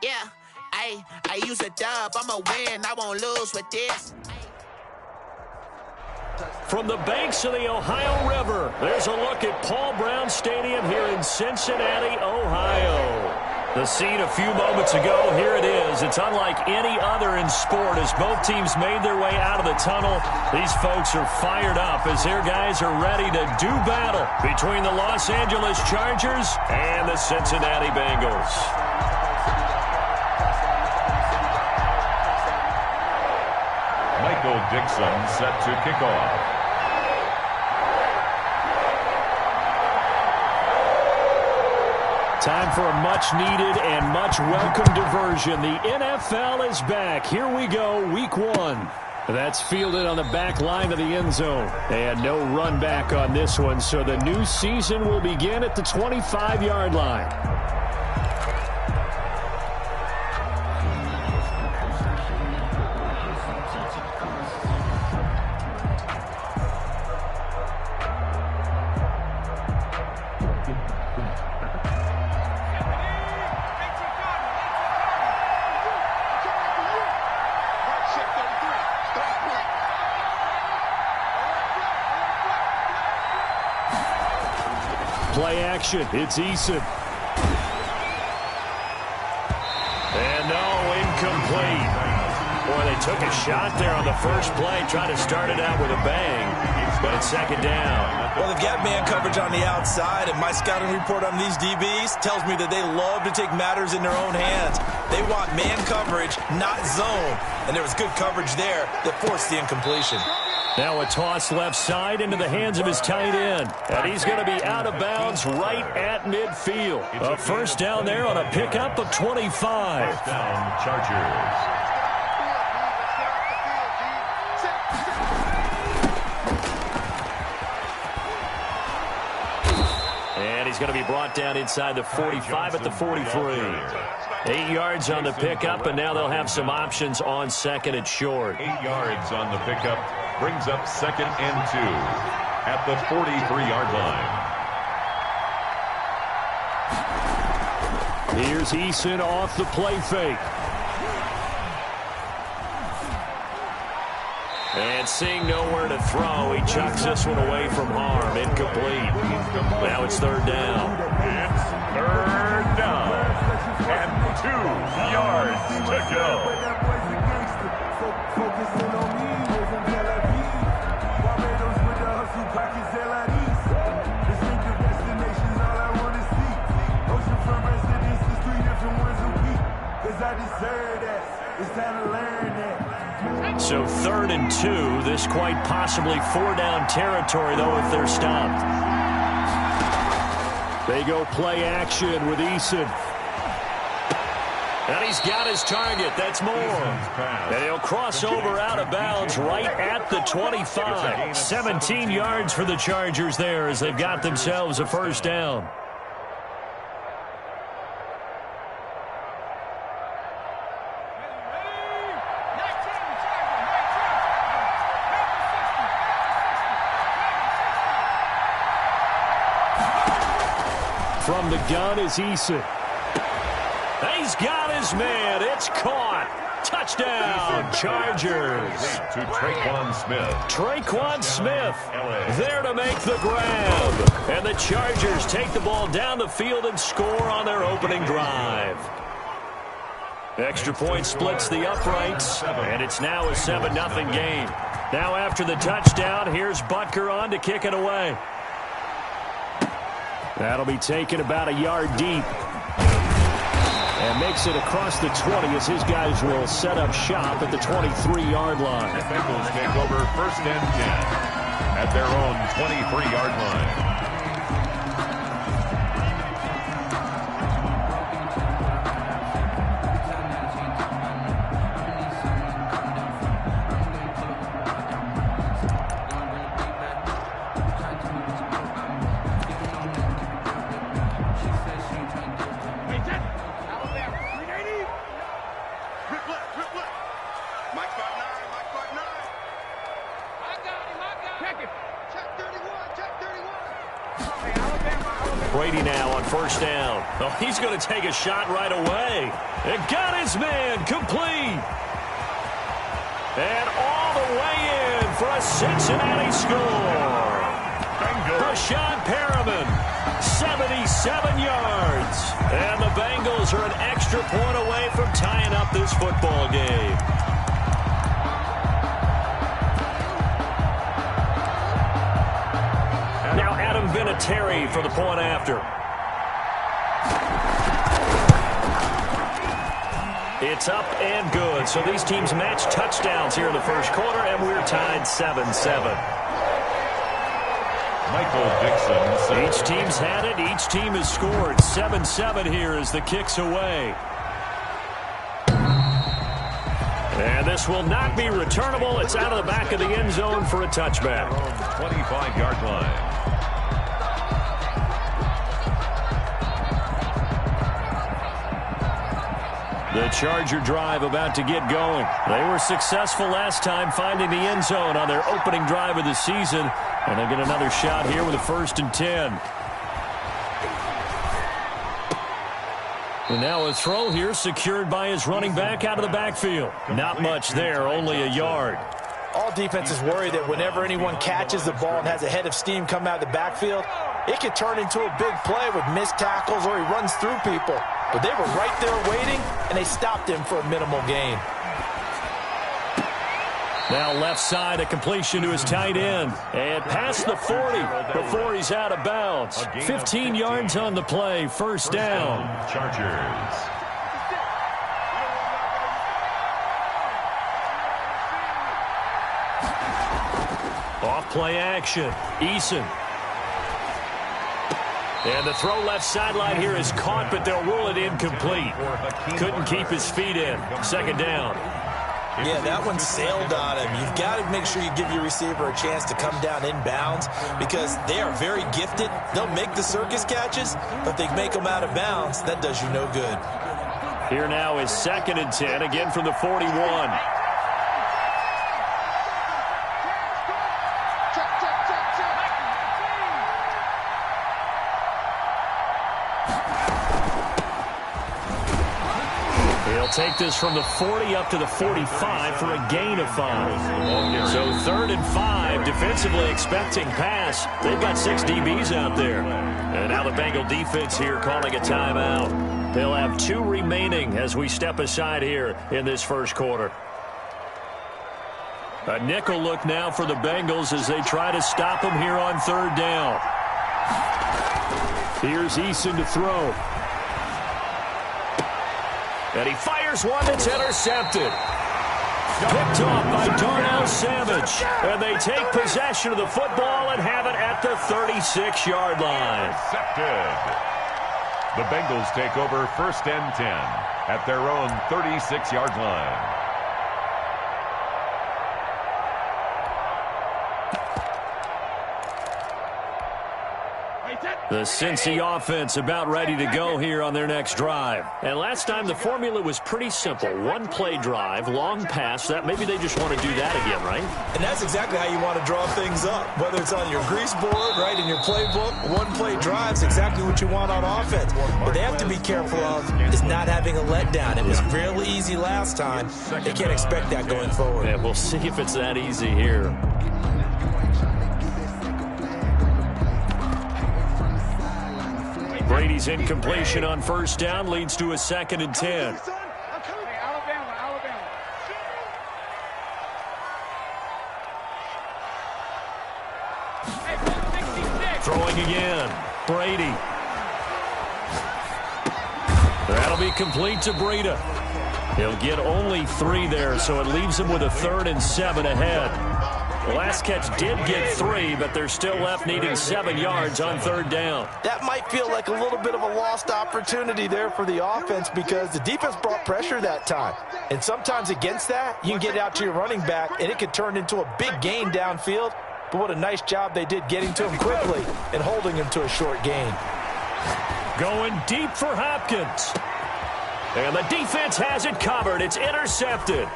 Yeah, I use a dub. I'ma win. I won't lose with this. From the banks of the Ohio River, there's a look at Paul Brown Stadium here in Cincinnati, Ohio. The scene a few moments ago, here it is. It's unlike any other in sport as both teams made their way out of the tunnel. These folks are fired up as their guys are ready to do battle between the Los Angeles Chargers and the Cincinnati Bengals. Michael Dixon set to kick off. Time for a much-needed and much-welcome diversion. The NFL is back. Here we go, Week 1. That's fielded on the back line of the end zone. And no run back on this one, so the new season will begin at the 25-yard line. Play action. It's Eason. And no, incomplete. Boy, they took a shot there on the first play, trying to start it out with a bang, but it's second down. Well, they've got man coverage on the outside, and my scouting report on these DBs tells me that they love to take matters in their own hands. They want man coverage, not zone, and there was good coverage there that forced the incompletion. Now a toss left side into the hands of his tight end. And he's going to be out of bounds right at midfield. A first down there on a pickup of 25. First down, Chargers. And he's going to be brought down inside the 45 at the 43. 8 yards on the pickup, and now they'll have some options on second and short. 8 yards on the pickup. Brings up second and 2 at the 43-yard line. Here's Eason off the play fake. And seeing nowhere to throw, he chucks this one away from harm. Incomplete. Now it's third down. It's third down. And 2 yards to go. So third and 2, this quite possibly 4-down territory, though, if they're stopped. They go play action with Eason. And he's got his target. That's more. And he'll cross over out of bounds right at the 25. 17 yards for the Chargers there as they've got themselves a first down. From the gun is Eason. He's got his man. It's caught. Touchdown, Chargers. To Traquan Smith. Traquan Smith there to make the grab. And the Chargers take the ball down the field and score on their opening drive. Extra point splits the uprights, and it's now a 7-0 game. Now after the touchdown, here's Butker on to kick it away. That'll be taken about a yard deep. And makes it across the 20 as his guys will set up shop at the 23-yard line. The Bengals take over first and 10 at their own 23-yard line. first down. Oh, he's going to take a shot right away. And got his man complete. And all the way in for a Cincinnati score. Brashad Perriman, 77 yards. And the Bengals are an extra point away from tying up this football game. Now Adam Vinatieri for the point after. It's up and good. So these teams match touchdowns here in the first quarter, and we're tied 7-7. Michael Dixon. Each team's had it. Each team has scored. 7-7 here as the kick's away. And this will not be returnable. It's out of the back of the end zone for a touchback. 25-yard line. The Charger drive about to get going. They were successful last time finding the end zone on their opening drive of the season. And they get another shot here with a 1st and 10. And now a throw here secured by his running back out of the backfield. Not much there, only a yard. All defenses worry that whenever anyone catches the ball and has a head of steam come out of the backfield, it can turn into a big play with missed tackles or he runs through people. But they were right there waiting, and they stopped him for a minimal gain. Now left side, a completion to his tight end. And past the 40 before he's out of bounds. 15 yards on the play, 1st down. Chargers. Off play action. Eason. And the throw left sideline here is caught, but they'll rule it incomplete. Couldn't keep his feet in. 2nd down. Yeah, that one sailed on him. You've got to make sure you give your receiver a chance to come down inbounds because they are very gifted. They'll make the circus catches, but if they make them out of bounds, that does you no good. Here now is 2nd and 10, again from the 41. Take this from the 40 up to the 45 for a gain of 5. So 3rd and 5, defensively expecting pass. They've got 6 DBs out there. And now the Bengal defense here calling a timeout. They'll have 2 remaining as we step aside here in this first quarter. A nickel look now for the Bengals as they try to stop them here on 3rd down. Here's Eason to throw. And he fires one that's intercepted. Picked off by Darnell Savage. And they take possession of the football and have it at the 36-yard line. Intercepted. The Bengals take over 1st and 10 at their own 36-yard line. The Cincy offense about ready to go here on their next drive. And last time the formula was pretty simple. 1-play drive, long pass. That maybe they just want to do that again, right? And that's exactly how you want to draw things up. Whether it's on your grease board, right, in your playbook, 1-play drive's exactly what you want on offense. What they have to be careful of is not having a letdown. It was fairly easy last time. They can't expect that going forward. Yeah, we'll see if it's that easy here. Brady's incompletion on 1st down leads to a 2nd and 10. Throwing again. Brady. That'll be complete to Breida. He'll get only 3 there, so it leaves him with a 3rd and 7 ahead. The last catch did get 3, but they're still left needing 7 yards on 3rd down. That might feel like a little bit of a lost opportunity there for the offense because the defense brought pressure that time. And sometimes against that, you can get out to your running back, and it could turn into a big gain downfield. But what a nice job they did getting to him quickly and holding him to a short gain. Going deep for Hopkins. And the defense has it covered. It's intercepted.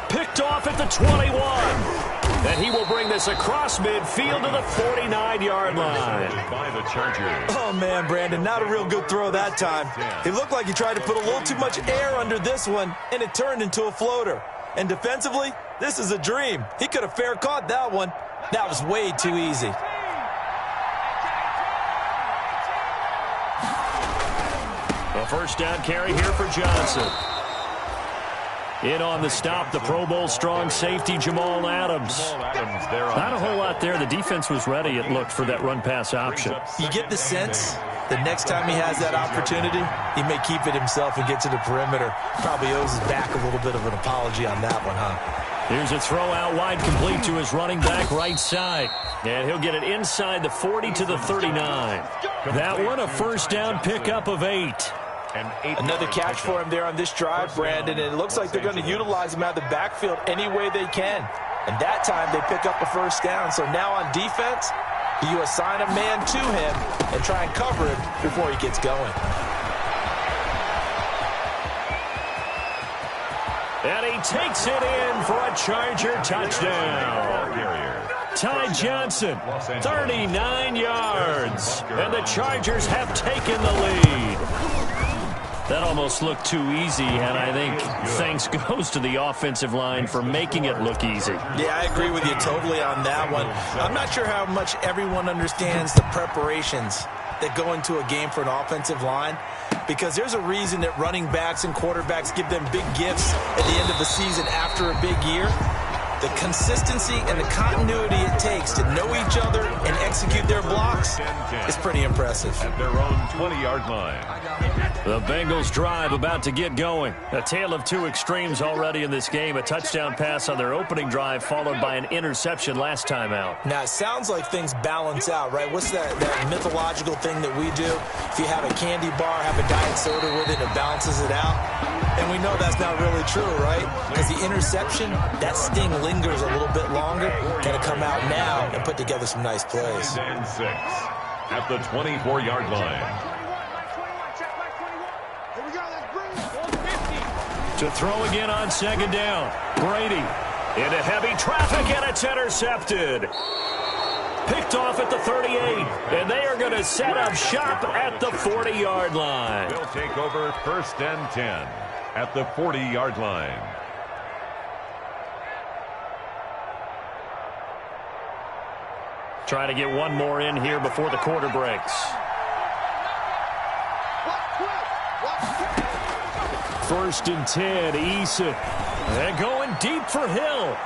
Picked off at the 21. And he will bring this across midfield to the 49-yard line. By the Chargers. Oh, man, Brandon, not a real good throw that time. It looked like he tried to put a little too much air under this one, and it turned into a floater. And defensively, this is a dream. He could have fair caught that one. That was way too easy. A first down carry here for Johnson. In on the stop, the Pro Bowl strong safety, Jamal Adams. Not a whole lot there. The defense was ready, it looked, for that run-pass option. You get the sense that next time he has that opportunity, he may keep it himself and get to the perimeter. Probably owes his back a little bit of an apology on that one, huh? Here's a throw out wide, complete to his running back right side. And he'll get it inside the 40 to the 39. That one a first down pickup of 8. Another catch for him there on this drive, Brandon, and it looks like they're going to utilize him out of the backfield any way they can. And that time they pick up a first down. So now on defense, you assign a man to him and try and cover him before he gets going. And he takes it in for a Charger touchdown. Ty Johnson, 39 yards. And the Chargers have taken the lead. That almost looked too easy, and I think thanks goes to the offensive line for making it look easy. Yeah, I agree with you totally on that one. I'm not sure how much everyone understands the preparations that go into a game for an offensive line, because there's a reason that running backs and quarterbacks give them big gifts at the end of the season after a big year. The consistency and the continuity it takes to know each other and execute their blocks is pretty impressive. At their own 20-yard line. The Bengals drive about to get going. A tale of two extremes already in this game. A touchdown pass on their opening drive followed by an interception last time out. Now, it sounds like things balance out, right? What's that mythological thing that we do? If you have a candy bar, have a diet soda with it, it balances it out. And we know that's not really true, right? Because the interception, that sting lingers a little bit longer. Got to come out now and put together some nice plays. And 6 at the 24-yard line. To throw again on second down. Brady into heavy traffic, and it's intercepted. Picked off at the 38, and they are going to set up shop at the 40-yard line. They'll take over first and 10 at the 40-yard line. Try to get one more in here before the quarter breaks. First and 10, Eason. And going deep for Hill.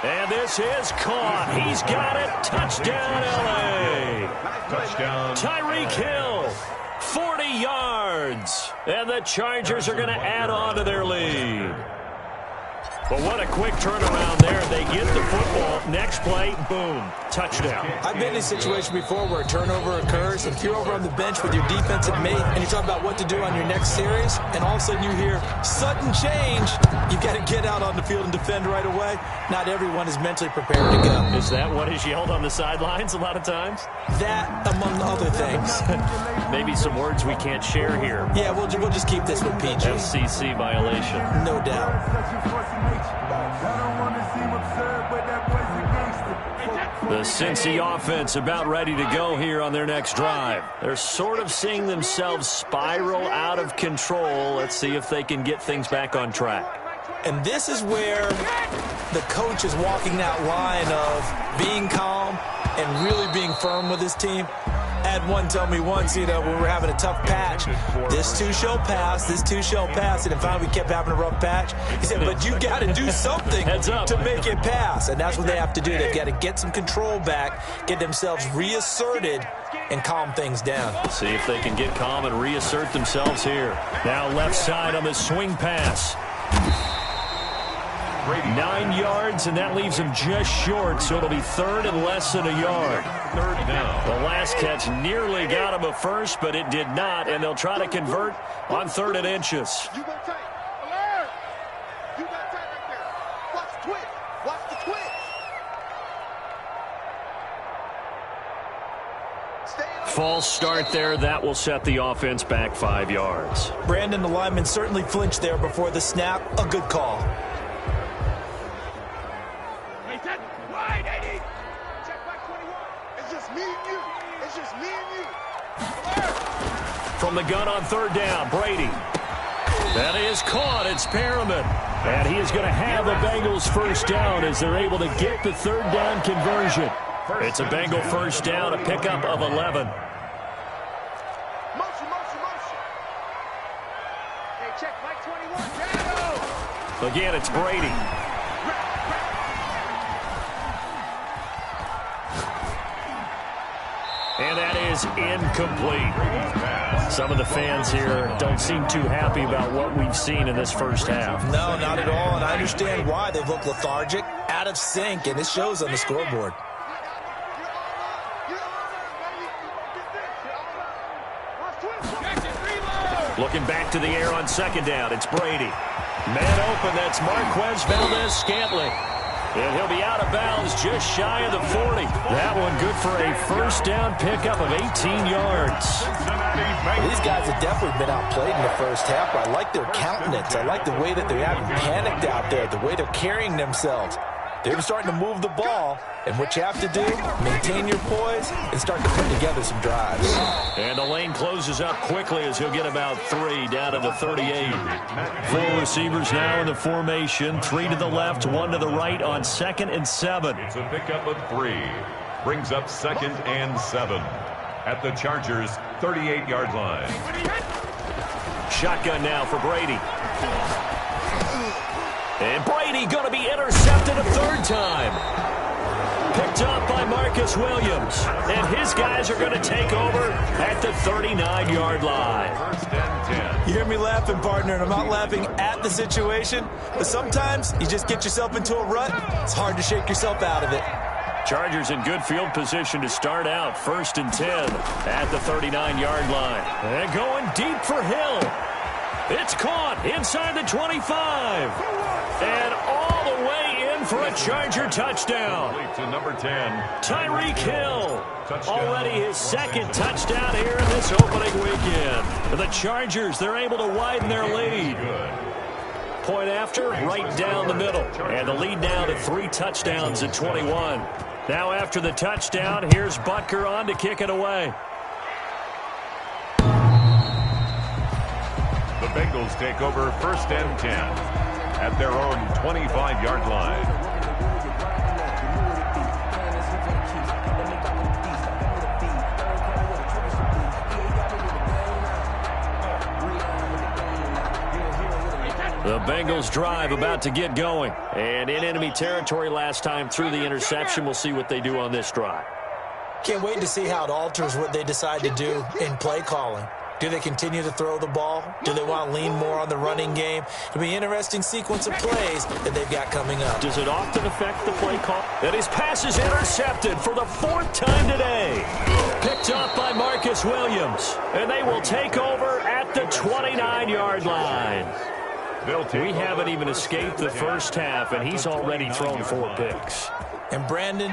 And this is caught. He's got it. Touchdown, L.A. Touchdown. Tyreek Hill, 40 yards. And the Chargers are going to add on to their lead. But what a quick turnaround there. They get the football. Next play, boom, touchdown. I've been in a situation before where a turnover occurs, and if you're over on the bench with your defensive mate and you talk about what to do on your next series, and all of a sudden you hear sudden change, you've got to get out on the field and defend right away. Not everyone is mentally prepared to go. Is that what is yelled on the sidelines a lot of times? That, among other things. Maybe some words we can't share here. Yeah, we'll just keep this one PG. FCC violation. No doubt. The Cincy offense about ready to go here on their next drive. They're sort of seeing themselves spiral out of control. Let's see if they can get things back on track. And this is where the coach is walking that line of being calm and really being firm with his team. I had one tell me once, when we were having a tough patch, this too shall pass, this too shall pass. And then finally we kept having a rough patch. He said, but you got to do something to make it pass. And that's what they have to do. They've got to get some control back, get themselves reasserted, and calm things down. See if they can get calm and reassert themselves here. Now left side on the swing pass. 9 yards, and that leaves him just short, so it'll be third and less than a yard. Third down. The last catch nearly got him a first, but it did not, and they'll try to convert on 3rd and inches. You got tight. Alert! You got tight right there. Watch the twitch. Watch the twitch. False start there. That will set the offense back 5 yards. Brandon, the lineman certainly flinched there before the snap. A good call. the gun on third down. Brady. That is caught. It's Perriman. And he is going to have the Bengals first down as they're able to get the third down conversion. It's a Bengal first down, a pickup of 11. Motion. Hey, check Mike 21. Again, it's Brady. And that is incomplete. Some of the fans here don't seem too happy about what we've seen in this first half. No, not at all, and I understand why. They've looked lethargic, out of sync, and it shows on the scoreboard. Looking back to the air on second down, it's Brady. Man open, that's Marquez Valdez-Scantling. And he'll be out of bounds just shy of the 40. That one good for a first down pickup of 18 yards. These guys have definitely been outplayed in the first half. I like their countenance. I like the way that they haven't panicked out there, the way they're carrying themselves. They're starting to move the ball, and what you have to do, maintain your poise and start to put together some drives. And the lane closes up quickly as he'll get about 3 down to the 38. 4 receivers now in the formation, 3 to the left, 1 to the right on 2nd and 7. It's a pickup of 3. Brings up 2nd and 7 at the Chargers' 38-yard line. Shotgun now for Brady. And Brady going to be intercepted a third time. Picked up by Marcus Williams. And his guys are going to take over at the 39-yard line. First and 10. You hear me laughing, partner, and I'm not laughing at the situation, but sometimes you just get yourself into a rut. It's hard to shake yourself out of it. Chargers in good field position to start out. 1st and 10 at the 39-yard line. And going deep for Hill. It's caught inside the 25. And all the way in for a Charger touchdown. To number 10. Tyreek Hill. Already his 2nd touchdown here in this opening weekend. The Chargers, they're able to widen their lead. Point after, right down the middle. And the lead now to 3 touchdowns at 21. Now after the touchdown, here's Butker on to kick it away. The Bengals take over 1st and 10 at their own 25-yard line. The Bengals drive about to get going. And in enemy territory last time through the interception. We'll see what they do on this drive. Can't wait to see how it alters what they decide to do in play calling. Do they continue to throw the ball? Do they want to lean more on the running game? It'll be an interesting sequence of plays that they've got coming up. Does it often affect the play call? And his pass is intercepted for the 4th time today. Picked up by Marcus Williams. And they will take over at the 29-yard line. We haven't even escaped the first half, and he's already thrown 4 picks. And Brandon,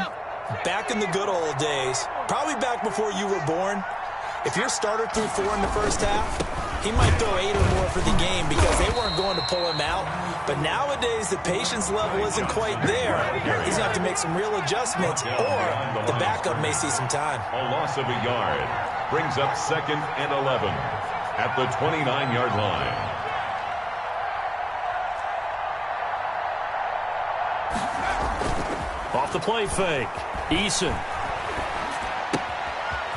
back in the good old days, probably back before you were born, if your starter threw 4 in the first half, he might throw 8 or more for the game because they weren't going to pull him out. But nowadays, the patience level isn't quite there. He's going to have to make some real adjustments, or the backup may see some time. A loss of a yard brings up 2nd and 11 at the 29-yard line. Off the play fake. Eason.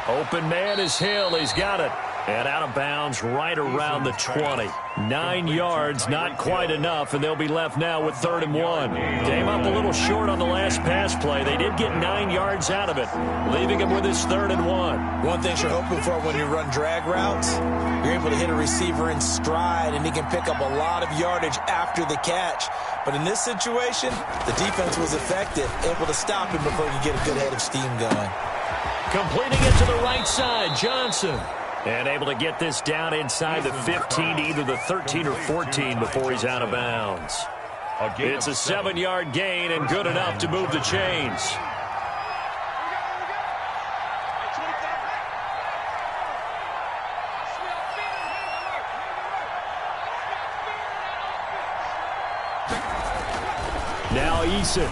Open man is Hill. He's got it. And out of bounds right around the 20. 9 yards, not quite enough, and they'll be left now with 3rd and 1. Came up a little short on the last pass play. They did get 9 yards out of it, leaving him with his 3rd and 1. One thing you're hoping for when you run drag routes, you're able to hit a receiver in stride, and he can pick up a lot of yardage after the catch. But in this situation, the defense was effective, able to stop him before he could get a good head of steam going. Completing it to the right side, Johnson. And able to get this down inside the 15 to either the 13 or 14 before he's out of bounds. It's a 7-yard gain and good enough to move the chains. Now Eason.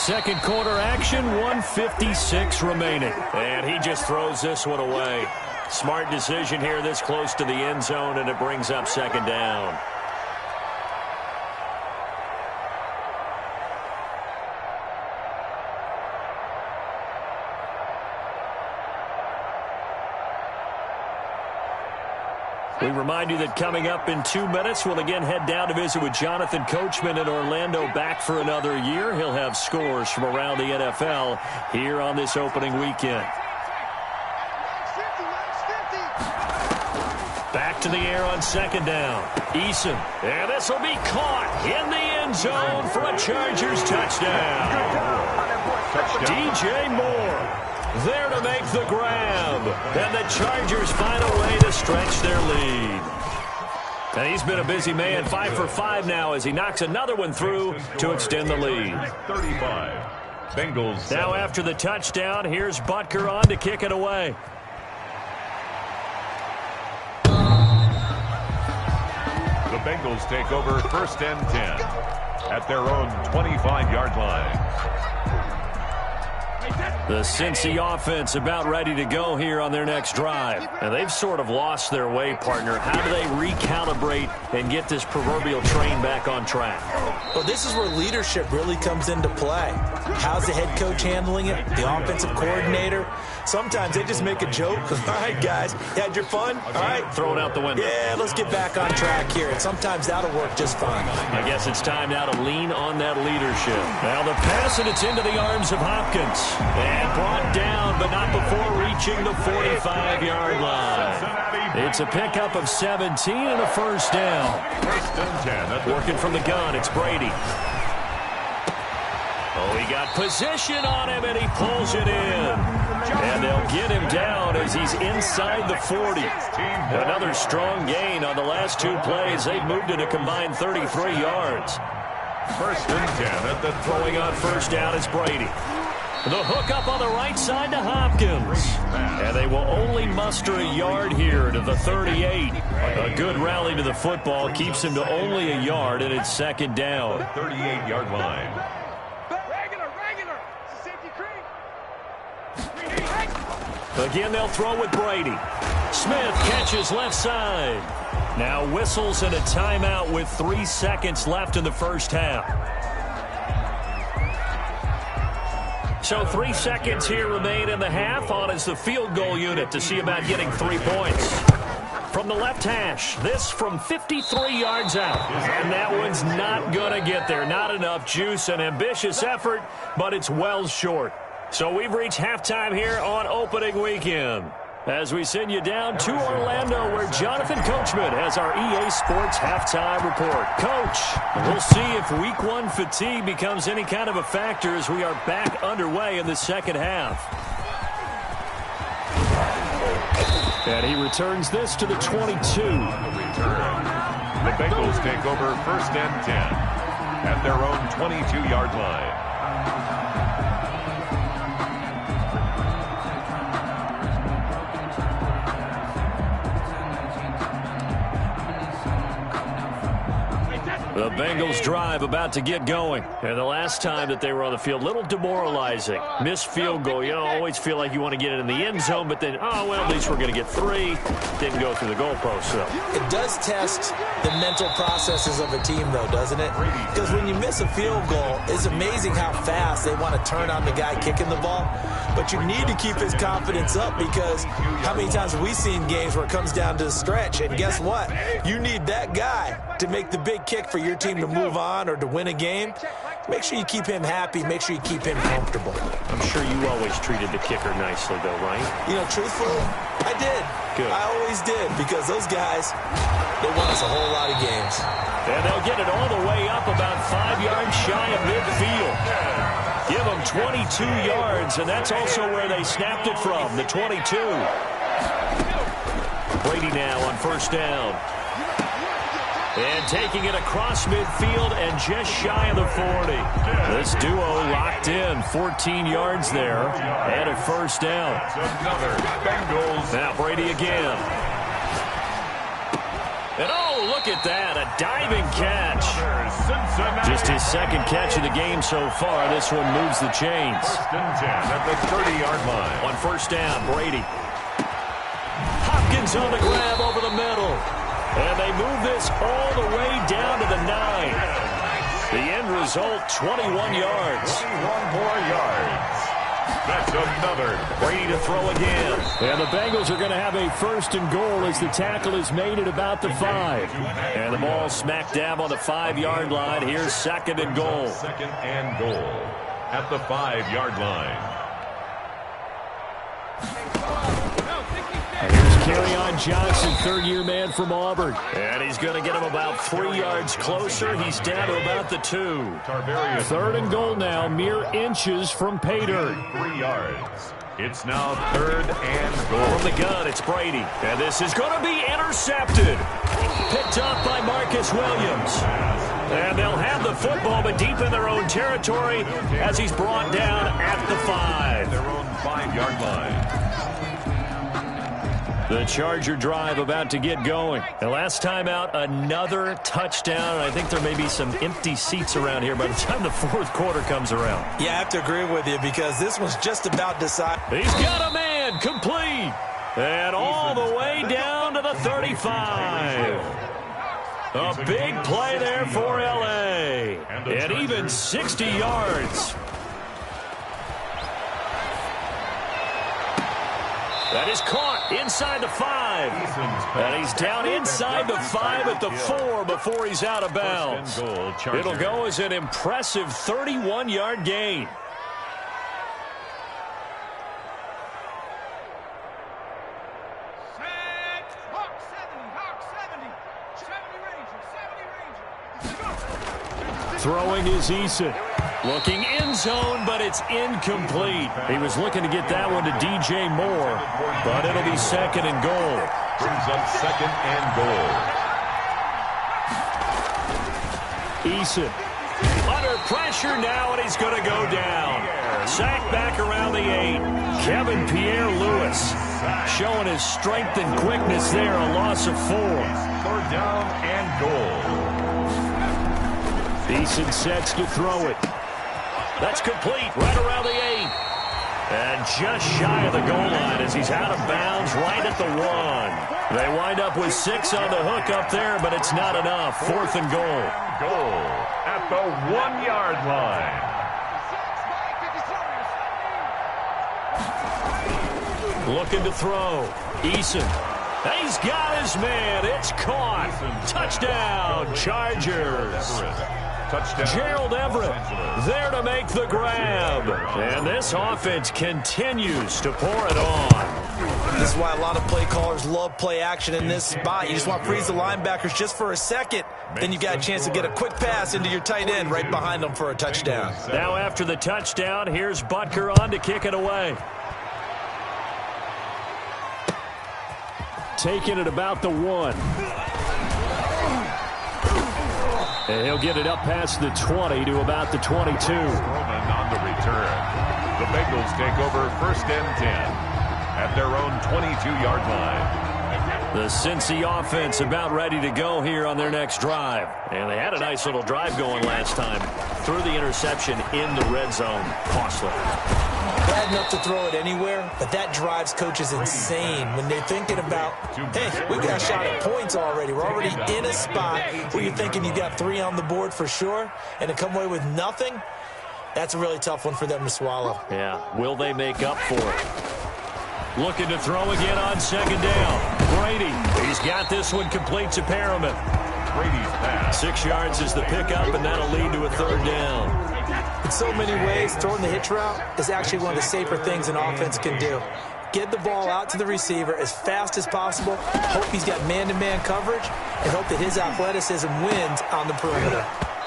second quarter action, 1:56 remaining. And he just throws this one away. Smart decision here this close to the end zone, and it brings up second down. We remind you that coming up in 2 minutes, we'll again head down to visit with Jonathan Coachman in Orlando, back for another year. He'll have scores from around the NFL here on this opening weekend. Back to the air on second down. Eason. And this will be caught in the end zone for a Chargers touchdown. DJ Moore there to make the grab. And the Chargers find a way to stretch their lead. And he's been a busy man, 5 for 5 now as he knocks another one through to extend the lead. 35. Bengals. Now after the touchdown, here's Butker on to kick it away. The Bengals take over first and 10 at their own 25-yard line. The Cincy offense about ready to go here on their next drive. And they've sort of lost their way, partner. How do they recalibrate and get this proverbial train back on track? Well, this is where leadership really comes into play. How's the head coach handling it? The offensive coordinator? Sometimes they just make a joke. All right, guys, you had your fun? All right. Throw it out the window. Yeah, let's get back on track here. And sometimes that'll work just fine. I guess it's time now to lean on that leadership. Now the pass, and it's into the arms of Hopkins. And brought down, but not before reaching the 45-yard line. It's a pickup of 17 and a first down. First and 10. Working from the gun, it's Brady. Oh, he got position on him, and he pulls it in. And they'll get him down as he's inside the 40. Another strong gain on the last 2 plays. They've moved it a combined 33 yards. First and 10 at the throwing on first down is Brady. The hook up on the right side to Hopkins. And they will only muster a yard here to the 38. A good rally to the football keeps him to only a yard, and it's second down. 38-yard line. Again, they'll throw with Brady. Smith catches left side. Now whistles and a timeout with 3 seconds left in the first half. So 3 seconds here remain in the half. On is the field goal unit to see about getting 3 points. From the left hash, this from 53 yards out. And that one's not going to get there. Not enough juice, an ambitious effort, but it's well short. So we've reached halftime here on opening weekend. As we send you down to Orlando, where Jonathan Coachman has our EA Sports halftime report. Coach, we'll see if Week 1 fatigue becomes any kind of a factor as we are back underway in the second half. And he returns this to the 22. The Bengals take over first and 10 at their own 22-yard line. The Bengals drive about to get going. And the last time that they were on the field, a little demoralizing. Missed field goal. You always feel like you want to get it in the end zone, but then, oh, well, at least we're going to get 3. Didn't go through the goalpost, though. It does test the mental processes of a team, though, doesn't it? Because when you miss a field goal, it's amazing how fast they want to turn on the guy kicking the ball. But you need to keep his confidence up, because how many times have we seen games where it comes down to the stretch? And guess what? You need that guy to make the big kick for your team to move on or to win a game. Make sure you keep him happy. Make sure you keep him comfortable. I'm sure you always treated the kicker nicely, though, right? You know, truthfully, I did. Good. I always did, because those guys, they won us a whole lot of games. And they'll get it all the way up about 5 yards shy of midfield. Give them 22 yards, and that's also where they snapped it from, the 22. Brady now on first down. And taking it across midfield and just shy of the 40. This duo locked in, 14 yards there, and a first down. Another Bengals. Now Brady again. And oh, look at that, a diving catch. Cincinnati. Just his second catch of the game so far. This one moves the chains. First and 10 at the 30-yard line. On first down, Brady. Hopkins on the grab over the middle. And they move this all the way down to the 9. The end result, 21 yards. 21 more yards. That's another. Brady to throw again. And the Bengals are going to have a first and goal as the tackle is made at about the 5. And the ball smack dab on the 5-yard line. Here's second and goal. Second and goal at the 5-yard line. Here's Kerryon Johnson, third-year man from Auburn. And he's going to get him about 3 yards closer. He's down to about the 2. Third and goal now, mere inches from pay dirt. 3 yards. It's now third and goal. From the gun, it's Brady. And this is going to be intercepted. Picked up by Marcus Williams. And they'll have the football, but deep in their own territory as he's brought down at the 5. Their own 5-yard line. The Charger drive about to get going. And last time out, another touchdown. I think there may be some empty seats around here by the time the fourth quarter comes around. Yeah, I have to agree with you because this one's just about decided. He's got a man complete. And all the way down to the 35. A big play there for L.A. And even 60 yards. That is caught inside the 5. And he's down inside the 5 at the 4 before he's out of bounds. It'll go as an impressive 31-yard gain. Throwing is Eason. Looking end zone, but it's incomplete. He was looking to get that one to DJ Moore, but it'll be second and goal. Brings up second and goal. Eason under pressure now, and he's going to go down. Sacked back around the 8. Kevin Pierre-Louis showing his strength and quickness there, a loss of 4. Third down and goal. Eason sets to throw it. That's complete right around the 8. And just shy of the goal line as he's out of bounds right at the 1. They wind up with 6 on the hook up there, but it's not enough. Fourth and goal. Goal at the 1-yard line. Looking to throw. Eason. He's got his man. It's caught. Touchdown, Chargers. Touchdown. Gerald Everett there to make the grab. And this offense continues to pour it on. This is why a lot of play callers love play action in this spot. You just want to freeze the linebackers just for a second. Then you got a chance to get a quick pass into your tight end right behind them for a touchdown. Now after the touchdown, here's Butker on to kick it away. Taking it about the 1. And he'll get it up past the 20 to about the 22. Roman on the return. The Bengals take over first and 10 at their own 22-yard line. The Cincy offense about ready to go here on their next drive. And they had a nice little drive going last time. Threw the interception in the red zone. Costly. Bad enough to throw it anywhere, but that drives coaches insane when they're thinking about, hey, we got a shot at points already. We're already in a spot where you're thinking you got 3 on the board for sure, and to come away with nothing, that's a really tough one for them to swallow. Yeah, will they make up for it? Looking to throw again on second down. Brady, he's got this one complete to Perriman. Brady's pass. 6 yards is the pickup, and that'll lead to a third down. In so many ways, throwing the hitch route is actually one of the safer things an offense can do. Get the ball out to the receiver as fast as possible, hope he's got man-to-man coverage, and hope that his athleticism wins on the perimeter.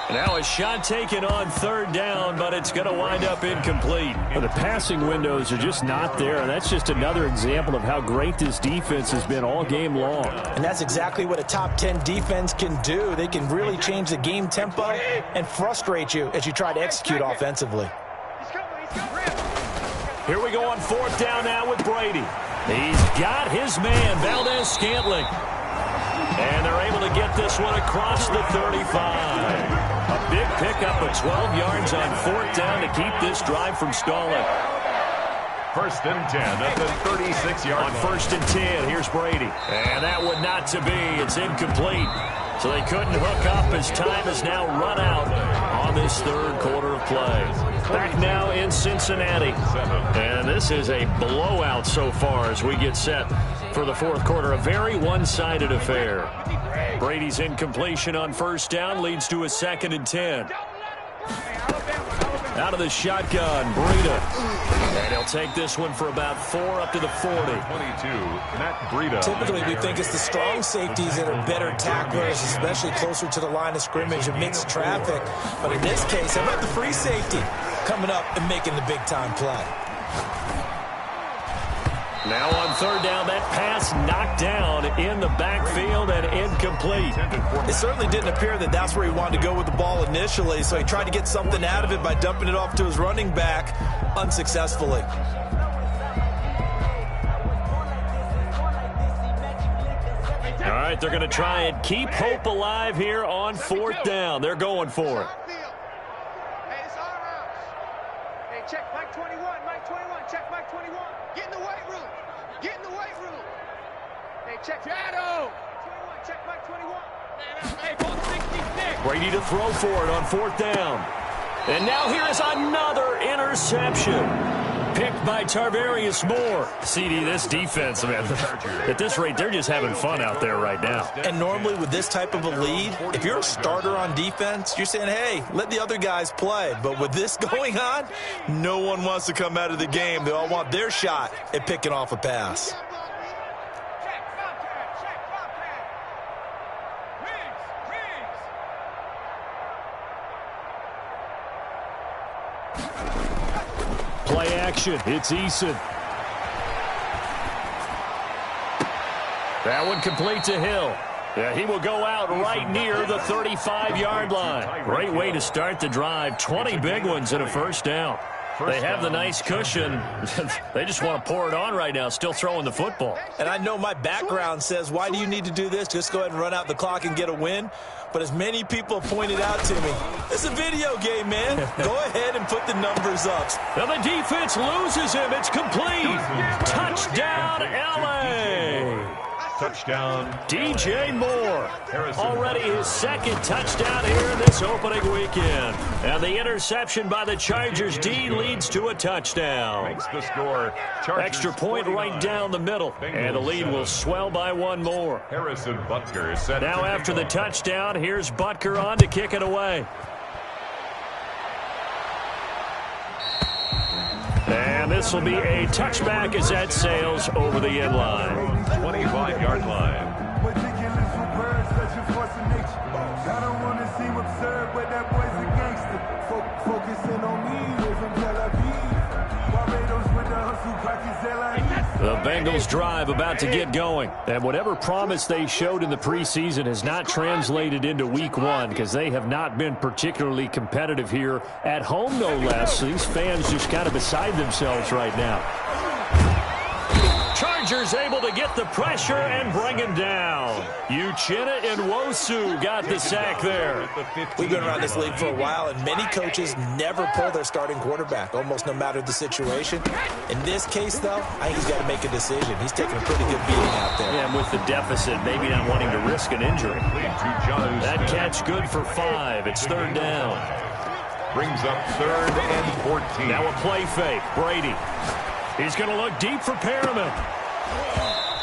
Now a shot taken on third down, but it's going to wind up incomplete. Well, the passing windows are just not there, and that's just another example of how great this defense has been all game long. And that's exactly what a top 10 defense can do. They can really change the game tempo and frustrate you as you try to execute offensively. Here we go on fourth down now with Brady. He's got his man, Valdez-Scantling. And they're able to get this one across the 35. A big pickup of 12 yards on 4th down to keep this drive from stalling. 1st and 10 at the 36-yard line. On 1st and 10, here's Brady. And that would not to be. It's incomplete. So they couldn't hook up as time has now run out on this 3rd quarter of play. Back now in Cincinnati. And this is a blowout so far as we get set for the 4th quarter. A very one-sided affair. Brady's incompletion on 1st down leads to a 2nd and 10. Out of the shotgun, Breida. And he'll take this one for about 4 up to the 40. 22, Matt Breida. Typically, we think it's the strong safeties that are better tacklers, especially closer to the line of scrimmage and mixed traffic. But in this case, how about the free safety coming up and making the big-time play? Now on 3rd down, that pass knocked down in the backfield and incomplete. It certainly didn't appear that that's where he wanted to go with the ball initially, so he tried to get something out of it by dumping it off to his running back unsuccessfully. All right, they're going to try and keep hope alive here on 4th down. They're going for it. Hey, it's our routes. Hey, check Mike 21, Mike 21, check Mike 21. Get in the weight room. Get in the weight room. Hey, check Shadow. 21, check Mike 21. Hey, ball 66. Brady to throw for it on 4th down. And now here is another interception. Picked by Tarvarius Moore. CD, this defense, man, at this rate, they're just having fun out there right now. And normally with this type of a lead, if you're a starter on defense, you're saying, hey, let the other guys play. But with this going on, no one wants to come out of the game. They all want their shot at picking off a pass. Play action. It's Eason. That one complete to Hill. Yeah, he will go out right near the 35-yard line. Great way to start the drive. 20 big ones and a 1st down. They have the nice cushion. They just want to pour it on right now, still throwing the football. And I know my background says, why do you need to do this? Just go ahead and run out the clock and get a win. But as many people pointed out to me, it's a video game, man. Go ahead and put the numbers up. Now the defense loses him. It's complete. Touchdown, L.A. Touchdown. DJ Moore. Already his 2nd touchdown here in this opening weekend. And the interception by the Chargers D leads to a touchdown. Makes the score. Chargers Extra point 49. right down the middle. And the lead will swell by 1 more. Harrison Butker is set. Now after the touchdown, here's Butker on to kick it away. And this will be a touchback as that sails over the end line. 25-yard line. The Bengals drive about to get going. And whatever promise they showed in the preseason has not translated into week 1 because they have not been particularly competitive here at home, no less. These fans just kind of beside themselves right now. Chargers able to get the pressure and bring him down. Uchenna and Nwosu got the sack there. We've been around this league for a while, and many coaches never pull their starting quarterback, almost no matter the situation. In this case, though, I think he's got to make a decision. He's taking a pretty good beating out there. Yeah, and with the deficit, maybe not wanting to risk an injury. That catch good for 5. It's 3rd down. Brings up 3rd and 14. Now a play fake. Brady. He's going to look deep for Perriman.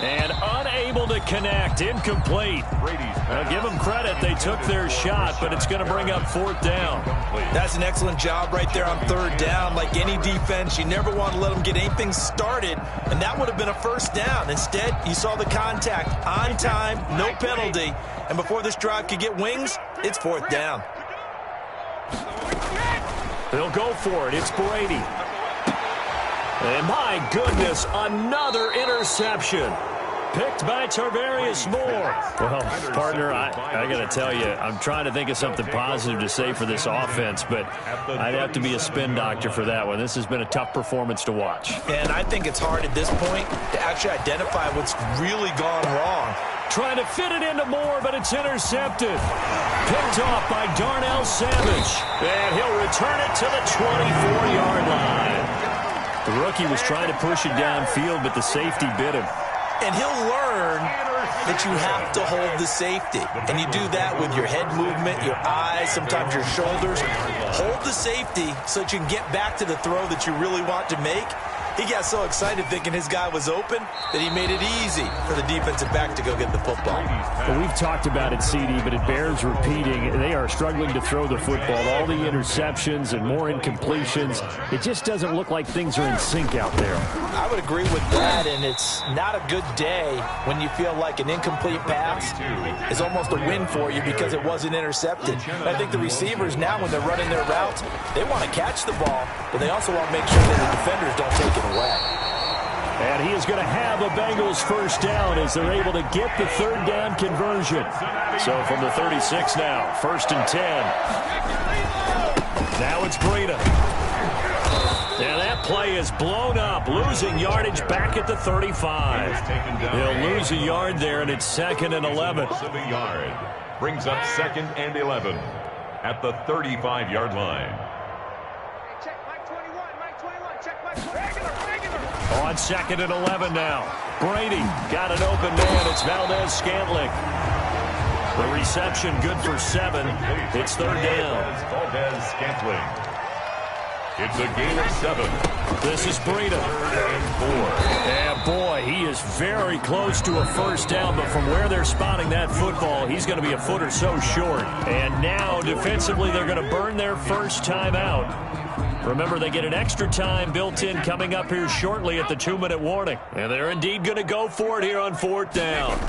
And unable to connect. Incomplete. Now give them credit. They took their shot, but it's going to bring up 4th down. That's an excellent job right there on 3rd down. Like any defense, you never want to let them get anything started, and that would have been a 1st down. Instead, you saw the contact on time, no penalty, and before this drive could get wings, it's 4th down. They'll go for it. It's Brady. And my goodness, another interception. Picked by Tarvarius Moore. Well, partner, I got to tell you, I'm trying to think of something positive to say for this offense, but I'd have to be a spin doctor for that one. This has been a tough performance to watch. And I think it's hard at this point to actually identify what's really gone wrong. trying to fit it into Moore, but it's intercepted. Picked off by Darnell Savage. And he'll return it to the 24-yard line. The rookie was trying to push it downfield, but the safety bit him. And he'll learn that you have to hold the safety. And you do that with your head movement, your eyes, sometimes your shoulders. Hold the safety so that you can get back to the throw that you really want to make. He got so excited thinking his guy was open that he made it easy for the defensive back to go get the football. Well, we've talked about it, CD, but it bears repeating. They are struggling to throw the football. All the interceptions and more incompletions. It just doesn't look like things are in sync out there. I would agree with that, and it's not a good day when you feel like an incomplete pass is almost a win for you because it wasn't intercepted. And I think the receivers now, when they're running their routes, they want to catch the ball, but they also want to make sure that the defenders don't take it away. And he is going to have a Bengals first down as they're able to get the third down conversion. So from the 36 now, 1st and 10. Now it's Breida. And that play is blown up, losing yardage back at the 35. They'll lose a yard there, and it's 2nd and 11. Brings up 2nd and 11 at the 35-yard line. On 2nd and 11 now. Brady got an open man. It's Valdez-Scantling. The reception good for 7. It's 3rd down. Valdez-Scantling. It's a gain of 7. This is Breida. 3rd and 4. Yeah, boy, he is very close to a first down, but from where they're spotting that football, he's going to be a foot or so short. And now, defensively, they're going to burn their first time out. Remember, they get an extra time built in coming up here shortly at the 2-minute warning. And they're indeed going to go for it here on 4th down.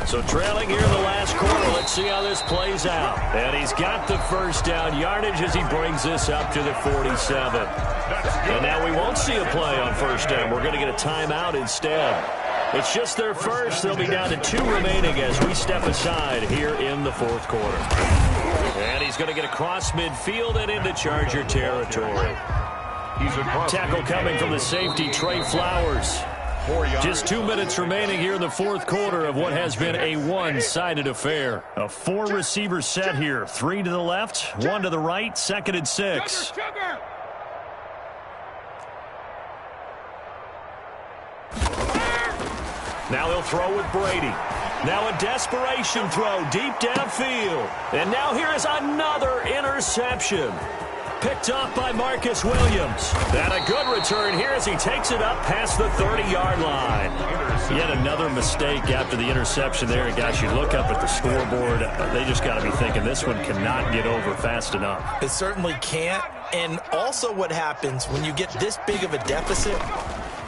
So trailing here in the last quarter, let's see how this plays out. And he's got the first down yardage as he brings this up to the 47. And now we won't see a play on first down. We're going to get a timeout instead. It's just their first. They'll be down to 2 remaining as we step aside here in the 4th quarter. And he's going to get across midfield and into Charger territory. Tackle coming from the safety, Trey Flowers. Just 2 minutes remaining here in the 4th quarter of what has been a one-sided affair. A 4-receiver set here. 3 to the left, 1 to the right, 2nd and 6. Now he'll throw with Brady. Now a desperation throw deep downfield. And now here is another interception. Picked off by Marcus Williams. And a good return here as he takes it up past the 30-yard line. Yet another mistake after the interception there. And guys, you look up at the scoreboard, they just got to be thinking this one cannot get over fast enough. It certainly can't. And also what happens when you get this big of a deficit,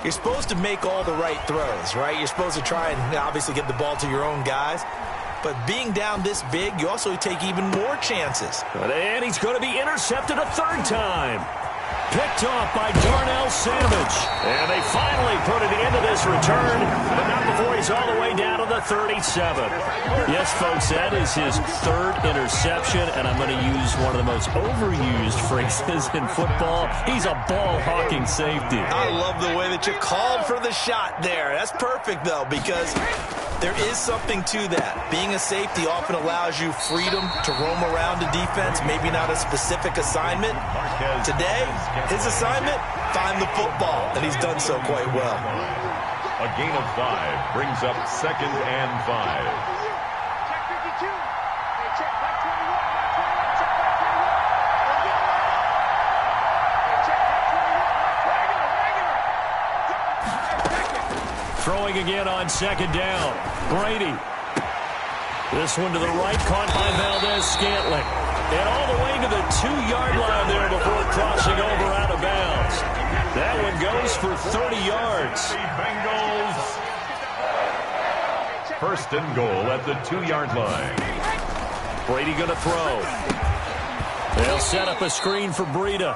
you're supposed to make all the right throws, right? You're supposed to try and obviously get the ball to your own guys. But being down this big, you also take even more chances. And he's going to be intercepted a 3rd time. Picked off by Darnell Savage. And they finally put an end to this return, but not before he's all the way down to the 37. Yes, folks, that is his 3rd interception, and I'm going to use one of the most overused phrases in football. He's a ball-hawking safety. I love the way that you called for the shot there. That's perfect, though, because there is something to that. Being a safety often allows you freedom to roam around the defense, maybe not a specific assignment. Today, his assignment, find the football, and he's done so quite well. A gain of 5 brings up 2nd and 5. Check 52. Hey, check Mike 21. Check Mike 21. Check Mike 21. Throwing again on 2nd down. Brady. This one to the right, caught by Valdez-Scantling. And all the way to the 2-yard line there before crossing over out of bounds. That one goes for 30 yards. Bengals. 1st and goal at the 2-yard line. Brady going to throw. They'll set up a screen for Breida.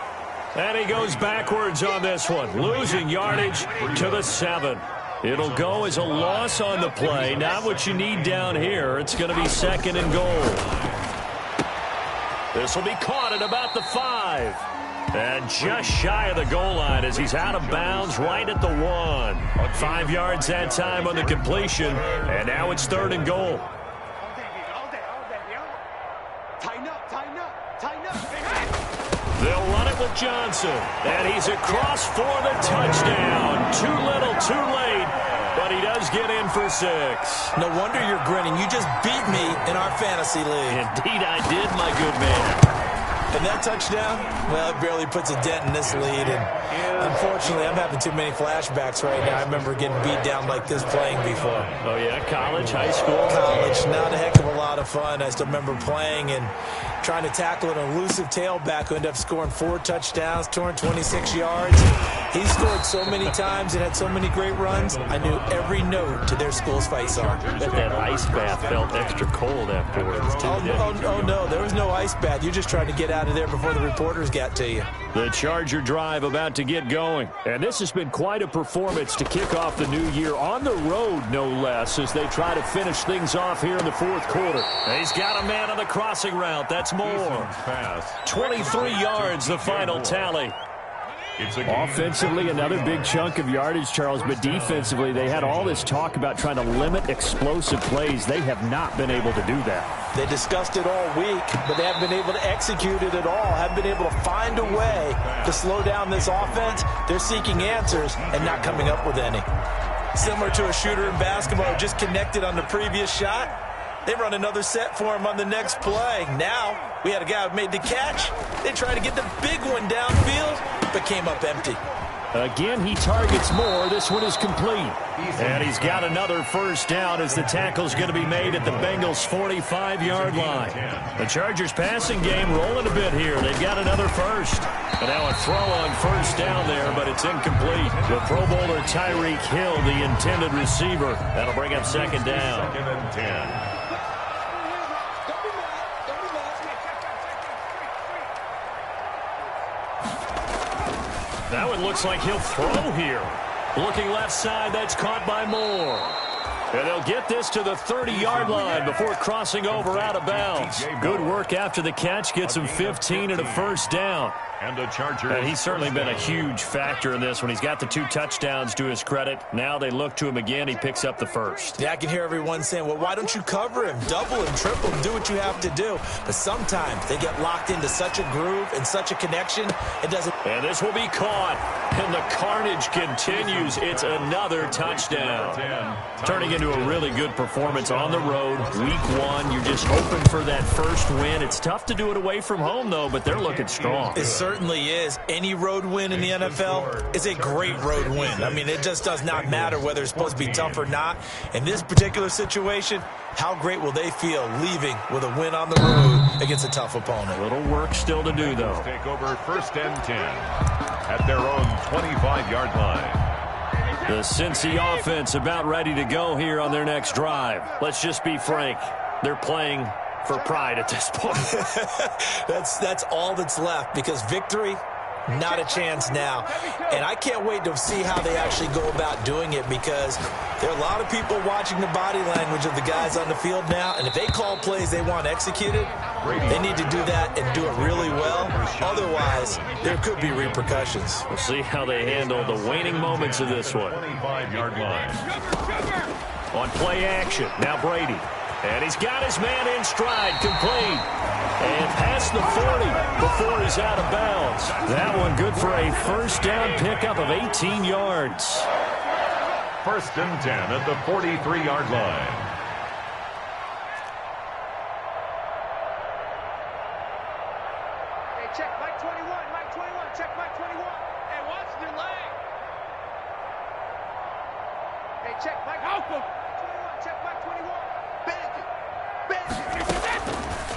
And he goes backwards on this one, losing yardage to the 7. It'll go as a loss on the play. Not what you need down here. It's going to be 2nd and goal. This will be caught at about the 5. And just shy of the goal line as he's out of bounds right at the 1. 5 yards that time on the completion, and now it's 3rd and goal. They'll run it with Johnson, and he's across for the touchdown. Too little, too late, but he does get in for 6. No wonder you're grinning. You just beat me in our fantasy league. Indeed I did, my good man. And that touchdown, well, it barely puts a dent in this lead. And unfortunately, I'm having too many flashbacks right now. I remember getting beat down like this playing before. Oh, yeah? College, high school? College, not a heck of a lot of fun. I still remember playing and trying to tackle an elusive tailback who ended up scoring 4 touchdowns, 226 yards. He scored so many times and had so many great runs, I knew every note to their school's fight song. Bet that ice bath felt extra cold afterwards, too. Oh, no, there was no ice bath. You just tried to get out of there before the reporters got to you. The Charger drive about to get going. And this has been quite a performance to kick off the new year on the road, no less, as they try to finish things off here in the 4th quarter. He's got a man on the crossing route. That's more. 23 yards, the final tally. Offensively, another big chunk of yardage, Charles, but defensively, they had all this talk about trying to limit explosive plays. They have not been able to do that. They discussed it all week, but they haven't been able to execute it at all, haven't been able to find a way to slow down this offense. They're seeking answers and not coming up with any. Similar to a shooter in basketball who just connected on the previous shot. They run another set for him on the next play. Now, we had a guy who made the catch. They tried to get the big one downfield, but came up empty. Again, he targets more. This one is complete. And he's got another first down as the tackle's going to be made at the Bengals' 45-yard line. The Chargers' passing game rolling a bit here. They've got another first. And now a throw on first down there, but it's incomplete. The Pro Bowler Tyreek Hill, the intended receiver. That'll bring up 2nd down. 2nd and 10. That one looks like he'll throw here. Looking left side, that's caught by Moore. And they'll get this to the 30-yard line before crossing over out of bounds. Good work after the catch. Gets him 15 and a first down. And the Chargers. And he's certainly been a huge factor in this one. He's got the 2 touchdowns to his credit. Now they look to him again. He picks up the first. Yeah, I can hear everyone saying, well, why don't you cover him? Double him, triple him, do what you have to do. But sometimes they get locked into such a groove and such a connection, it doesn't. And this will be caught. And the carnage continues. It's another touchdown. Turning into a really good performance on the road. Week 1, you're just hoping for that first win. It's tough to do it away from home, though, but they're looking strong. It certainly is. Any road win in the NFL is a great road win. I mean, it just does not matter whether it's supposed to be tough or not. In this particular situation, how great will they feel leaving with a win on the road against a tough opponent? A little work still to do, though. Take over 1st and 10 at their own 25-yard line. The Cincy offense about ready to go here on their next drive. Let's just be frank. They're playing for pride at this point. That's all that's left, because victory, not a chance now. And I can't wait to see how they actually go about doing it, because there are a lot of people watching the body language of the guys on the field now, and if they call plays they want executed, they need to do that and do it really well. Otherwise, there could be repercussions. We'll see how they handle the waning moments of this one. 25-yard line. On play action, now Brady. And he's got his man in stride, complete. And past the 40 before he's out of bounds. That one good for a first down pickup of 18 yards. 1st and 10 at the 43-yard line. Hey, check Mike 21, Mike 21, check Mike 21. Hey, watch the leg. Hey, check Mike 21, check Mike 21.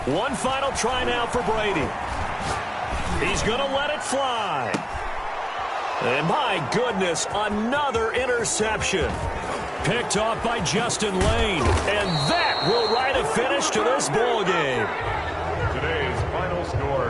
One final try now for Brady. He's going to let it fly. And my goodness, another interception. Picked off by Justin Lane. And that will write a finish to this ball game. Today's final score,